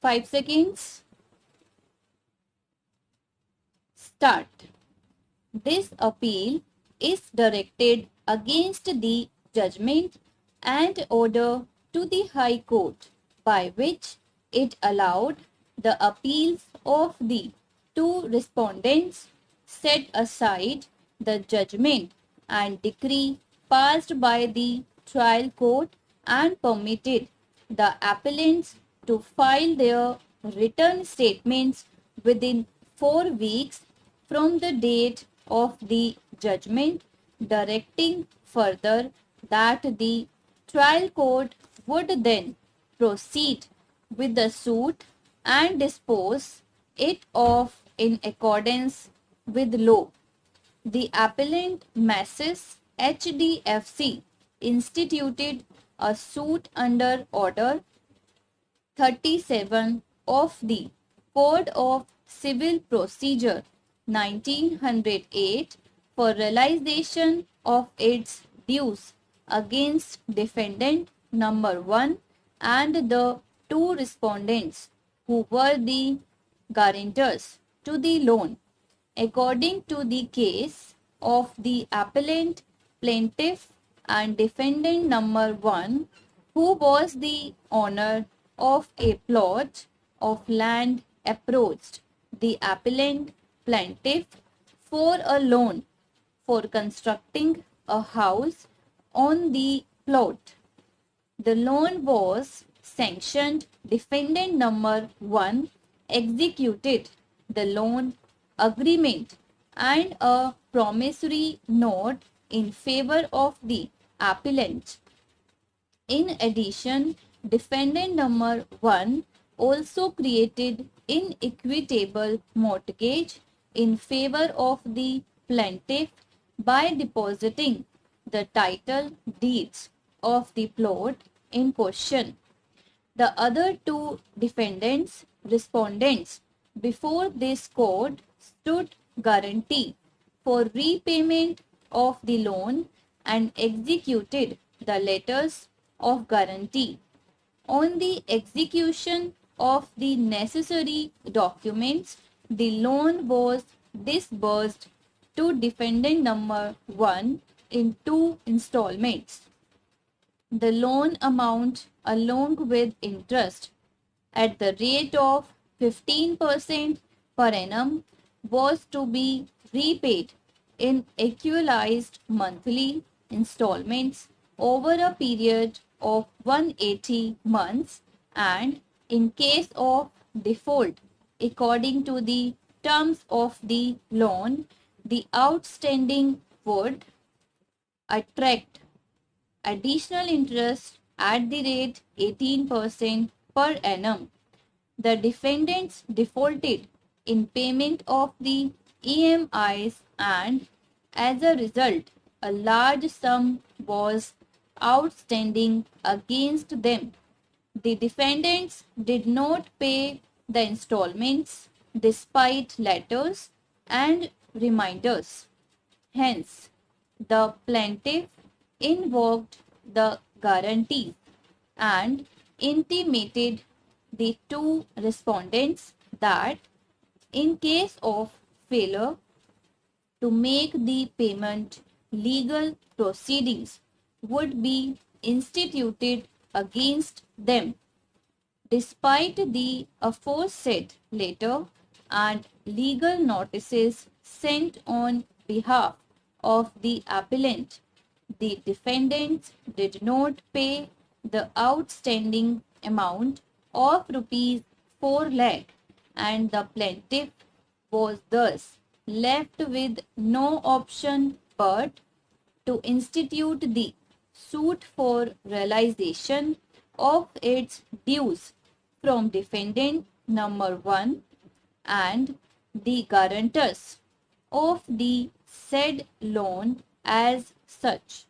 5 seconds. Start. This appeal is directed against the judgment and order to the High Court by which it allowed the appeals of the two respondents, set aside the judgment and decree passed by the trial court, and permitted the appellants to file their written statements within 4 weeks from the date of the judgment, directing further that the trial court would then proceed with the suit and dispose it of in accordance with law. The appellant Masses HDFC instituted a suit under Order 37 of the Code of Civil Procedure 1908 for realization of its dues against defendant number 1 and the two respondents who were the guarantors to the loan. According to the case of the appellant, plaintiff and defendant number 1, who was the owner of a plot of land, approached the appellant plaintiff for a loan for constructing a house on the plot. The loan was sanctioned. Defendant number 1 executed the loan agreement and a promissory note in favor of the appellant. In addition, defendant number 1 also created an equitable mortgage in favor of the plaintiff by depositing the title deeds of the plot in question. The other two respondents before this court stood guarantee for repayment of the loan and executed the letters of guarantee. On the execution of the necessary documents, the loan was disbursed to defendant number 1 in 2 installments. The loan amount, along with interest at the rate of 15% per annum, was to be repaid in equalized monthly installments over a period of 180 months, and in case of default according to the terms of the loan, the outstanding would attract additional interest at the rate 18% per annum. The defendants defaulted in payment of the EMIs, and as a result, a large sum was outstanding against them. The defendants did not pay the installments despite letters and reminders. Hence, the plaintiff invoked the guarantees and intimated the two respondents that in case of failure to make the payment, legal proceedings would be instituted against them. Despite the aforesaid letter and legal notices sent on behalf of the appellant, the defendants did not pay the outstanding amount of rupees 4 lakh, and the plaintiff was thus left with no option but to institute the suit for realization of its dues from defendant number 1 and the guarantors of the said loan as such.